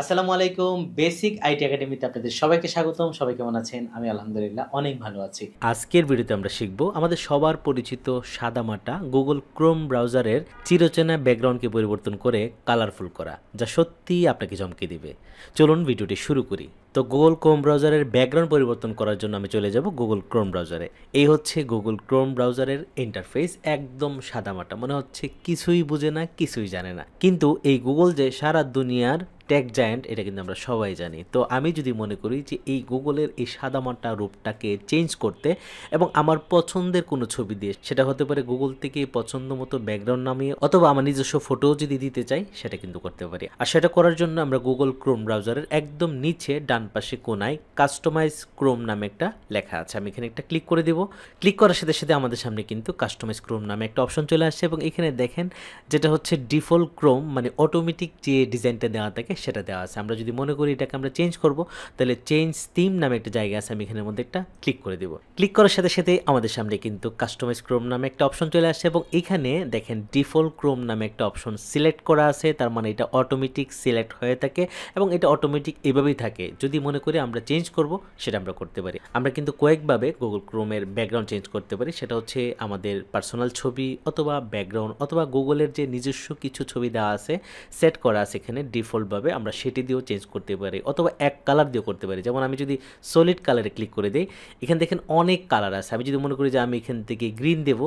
আসসালামু আলাইকুম। Basic IT একাডেমিতে আপনাদের সবাইকে স্বাগতম। সবাই কেমন আছেন? আমি আলহামদুলিল্লাহ অনেক ভালো আছি। আজকের ভিডিওতে আমরা শিখব আমাদের সবার পরিচিত সাদামাটা গুগল ক্রোম ব্রাউজারের চিরচেনা ব্যাকগ্রাউন্ডকে পরিবর্তন করে কালারফুল করা, যা সত্যিই আপনাকে চমকে দিবে। চলুন ভিডিওটি শুরু করি। তো গুগল ক্রোম ব্রাউজারের ব্যাকগ্রাউন্ড পরিবর্তন করার জন্য আমি চলে যাব গুগল ক্রোম ব্রাউজারে। এই হচ্ছে গুগল ক্রোম ব্রাউজারের ইন্টারফেস, একদম সাদামাটা, মনে হচ্ছে কিছুই বুঝে না, কিছুই জানে না। কিন্তু এই গুগল যে সারা দুনিয়ার টেক জায়ান্ট, এটা কিন্তু আমরা সবাই জানি। তো আমি যদি মনে করি যে এই গুগলের এই সাদামাটা রূপটাকে চেঞ্জ করতে এবং আমার পছন্দের কোনো ছবি দিয়ে, সেটা হতে পারে গুগল থেকে পছন্দ মতো ব্যাকগ্রাউন্ড নামিয়ে, অথবা আমার নিজস্ব ফটোও যদি দিতে চাই, সেটা কিন্তু করতে পারি। আর সেটা করার জন্য আমরা গুগল ক্রোম ব্রাউজারের একদম নিচে ডান পাশে কোনায় কাস্টমাইজ ক্রোম নামে একটা লেখা আছে, আমি এখানে একটা ক্লিক করে দেব। ক্লিক করার সাথে সাথে আমাদের সামনে কিন্তু কাস্টমাইজ ক্রোম নামে একটা অপশন চলে আসছে এবং এখানে দেখেন যেটা হচ্ছে ডিফল্ট ক্রোম, মানে অটোমেটিক যে ডিজাইনটা দেওয়া থাকে সেটা দেওয়া আছে। আমরা যদি মনে করি এটাকে আমরা চেঞ্জ করব, তাহলে চেঞ্জ থিম নামে একটা জায়গা আছে, আমি এখানের মধ্যে একটা ক্লিক করে দেব। ক্লিক করার সাথে সাথে আমাদের সামনে কিন্তু কাস্টমাইজ ক্রোম নামে একটা অপশন চলে আসছে এবং এখানে দেখেন ডিফল্ট ক্রোম নামে একটা অপশন সিলেক্ট করা আছে, তার মানে এটা অটোমেটিক সিলেক্ট হয়ে থাকে এবং এটা অটোমেটিক এভাবেই থাকে। যদি মনে করি আমরা চেঞ্জ করব, সেটা আমরা করতে পারি। আমরা কিন্তু কয়েকভাবে গুগল ক্রোমের ব্যাকগ্রাউন্ড চেঞ্জ করতে পারি। সেটা হচ্ছে আমাদের পার্সোনাল ছবি অথবা ব্যাকগ্রাউন্ড, অথবা গুগলের যে নিজস্ব কিছু ছবি দেওয়া আছে, সেট করা আছে এখানে ডিফল্টভাবে, আমরা সেটি দিয়েও চেঞ্জ করতে পারি, অথবা এক কালার দিয়েও করতে পারি। যেমন আমি যদি সলিড কালারে ক্লিক করে দিই, এখানে দেখেন অনেক কালার আছে। আমি যদি মনে করি যে আমি এখান থেকে গ্রিন দেব,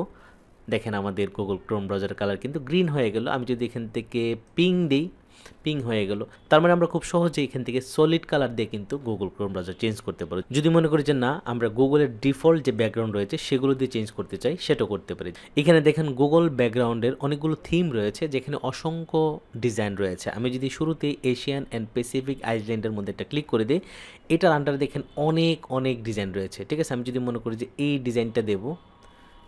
দেখেন আমাদের গুগল ক্রোম ব্রাউজার কালার কিন্তু গ্রিন হয়ে গেল। আমি যদি এখান থেকে পিঙ্ক দিই, পিং হয়ে গেল। তার মানে আমরা খুব সহজে এখান থেকে সলিড কালার দিয়ে কিন্তু গুগল ক্রোম ব্রাউজার চেঞ্জ করতে পারি। যদি মনে করি যে না, আমরা গুগলের ডিফল্ট যে ব্যাকগ্রাউন্ড রয়েছে সেগুলো দিয়ে চেঞ্জ করতে চাই, সেটাও করতে পারি। এখানে দেখেন গুগল ব্যাকগ্রাউন্ডের অনেকগুলো থিম রয়েছে, যেখানে অসংখ্য ডিজাইন রয়েছে। আমি যদি শুরুতেই এশিয়ান অ্যান্ড প্যাসিফিক আইল্যান্ডের মধ্যে একটা ক্লিক করে দিই, এটার আন্ডারে দেখেন অনেক অনেক ডিজাইন রয়েছে। ঠিক আছে, আমি যদি মনে করি যে এই ডিজাইনটা দেবো,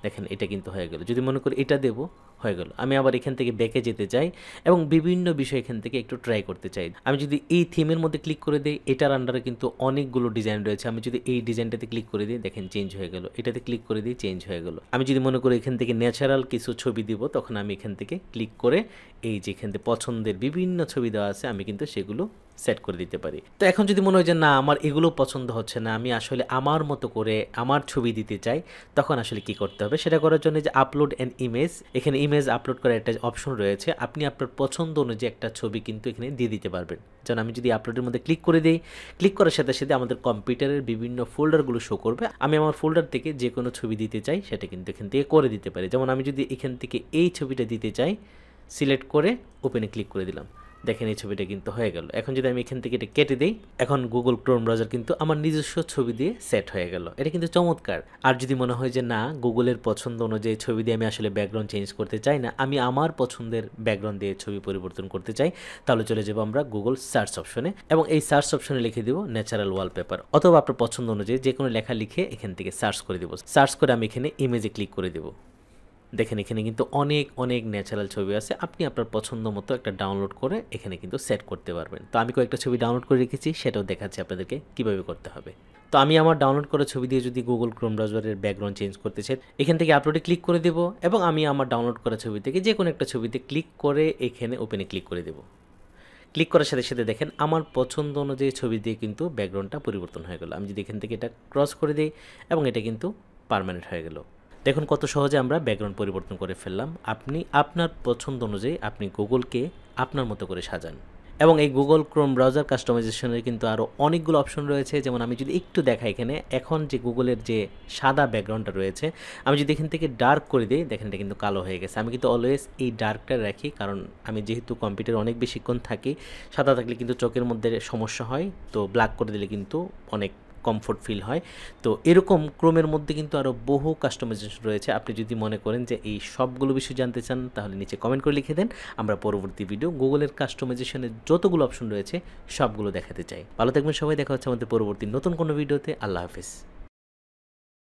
দেখেন এটা কিন্তু হয়ে গেল। যদি মনে করি এটা দেবো, হয়ে গেল। আমি আবার এখান থেকে ব্যাকে যেতে চাই এবং বিভিন্ন বিষয় এখান থেকে একটু ট্রাই করতে চাই। আমি যদি এই থিমের মধ্যে ক্লিক করে দিই, এটার আন্ডারে কিন্তু অনেকগুলো ডিজাইন রয়েছে। আমি যদি এই ডিজাইনটাতে ক্লিক করে দিই, দেখেন চেঞ্জ হয়ে গেল। এটাতে ক্লিক করে দিই, চেঞ্জ হয়ে গেল। আমি যদি মনে করি এখান থেকে ন্যাচারাল কিছু ছবি দিব, তখন আমি এখান থেকে ক্লিক করে এই যে এখান থেকে পছন্দের বিভিন্ন ছবি দেওয়া আছে, আমি কিন্তু সেগুলো সেট করে দিতে পারি। তো এখন যদি মনে হয় যে না, আমার এগুলো পছন্দ হচ্ছে না, আমি আসলে আমার মতো করে আমার ছবি দিতে চাই, তখন আসলে কি করতে হবে? সেটা করার জন্য যে আপলোড অ্যান ইমেজ, এখানে ইমেজ আপলোড করার একটা অপশন রয়েছে। আপনি আপনার পছন্দ অনুযায়ী একটা ছবি কিন্তু এখানে দিয়ে দিতে পারবেন। যেমন আমি যদি আপলোডের মধ্যে ক্লিক করে দিই, ক্লিক করার সাথে সাথে আমাদের কম্পিউটারের বিভিন্ন ফোল্ডারগুলো শো করবে। আমি আমার ফোল্ডার থেকে যে কোনো ছবি দিতে চাই, সেটা কিন্তু এখান থেকে করে দিতে পারি। যেমন আমি যদি এখান থেকে এই ছবিটা দিতে চাই, সিলেক্ট করে ওপেনে ক্লিক করে দিলাম, দেখেন এই ছবিটা কিন্তু হয়ে গেল। এখন যদি আমি এখান থেকে এটা কেটে দিই, এখন গুগল ক্রোম ব্রাউজার কিন্তু আমার নিজস্ব ছবি দিয়ে সেট হয়ে গেল। এটা কিন্তু চমৎকার। আর যদি মনে হয় যে না, গুগলের পছন্দ অনুযায়ী ছবি দিয়ে আমি আসলে ব্যাকগ্রাউন্ড চেঞ্জ করতে চাই না, আমি আমার পছন্দের ব্যাকগ্রাউন্ড দিয়ে ছবি পরিবর্তন করতে চাই, তাহলে চলে যাবো আমরা গুগল সার্চ অপশনে এবং এই সার্চ অপশনে লিখে দিব ন্যাচারাল ওয়ালপেপার, অথবা আপনার পছন্দ অনুযায়ী যে কোনো লেখা লিখে এখান থেকে সার্চ করে দিব। সার্চ করে আমি এখানে ইমেজে ক্লিক করে দেবো। দেখেন এখানে কিন্তু অনেক অনেক ন্যাচারাল ছবি আছে, আপনি আপনার পছন্দ মতো একটা ডাউনলোড করে এখানে কিন্তু সেট করতে পারবেন। তো আমি কয়েকটা ছবি ডাউনলোড করে রেখেছি, সেটাও দেখাচ্ছি আপনাদেরকে কীভাবে করতে হবে। তো আমি আমার ডাউনলোড করা ছবি দিয়ে যদি গুগল ক্রোম ব্রাউজারের ব্যাকগ্রাউন্ড চেঞ্জ করতে চাই, এখান থেকে আপলোডে ক্লিক করে দেবো এবং আমি আমার ডাউনলোড করা ছবি থেকে যে কোনো একটা ছবিতে ক্লিক করে এখানে ওপেনে ক্লিক করে দেবো। ক্লিক করার সাথে সাথে দেখেন আমার পছন্দ অনুযায়ী ছবি দিয়ে কিন্তু ব্যাকগ্রাউন্ডটা পরিবর্তন হয়ে গেল। আমি যদি এখান থেকে এটা ক্রস করে দিই এবং এটা কিন্তু পার্মানেন্ট হয়ে গেল। দেখুন কত সহজে আমরা ব্যাকগ্রাউন্ড পরিবর্তন করে ফেললাম। আপনি আপনার পছন্দ অনুযায়ী আপনি গুগলকে আপনার মতো করে সাজান। এবং এই গুগল ক্রোম ব্রাউজার কাস্টমাইজেশনের কিন্তু আরও অনেকগুলো অপশন রয়েছে। যেমন আমি যদি একটু দেখাই, এখানে এখন যে গুগলের যে সাদা ব্যাকগ্রাউন্ডটা রয়েছে, আমি যদি এখান থেকে ডার্ক করে দিই, দেখেন এটা কিন্তু কালো হয়ে গেছে। আমি কিন্তু অলওয়েজ এই ডার্কটা রাখি, কারণ আমি যেহেতু কম্পিউটারে অনেক বেশিক্ষণ থাকি, সাদা থাকলে কিন্তু চোখের মধ্যে সমস্যা হয়, তো ব্ল্যাক করে দিলে কিন্তু অনেক কমফোর্ট ফিল হয়। তো এরকম ক্রোমের মধ্যে কিন্তু আরও বহু কাস্টমাইজেশন রয়েছে। আপনি যদি মনে করেন যে এই সবগুলো বিষয় জানতে চান, তাহলে নিচে কমেন্ট করে লিখে দেন। আমরা পরবর্তী ভিডিও গুগলের কাস্টমাইজেশনের যতগুলো অপশন রয়েছে সবগুলো দেখাতে চাই। ভালো থাকবেন সবাই, দেখা হচ্ছে আমাদের পরবর্তী নতুন কোনো ভিডিওতে। আল্লাহ হাফেজ।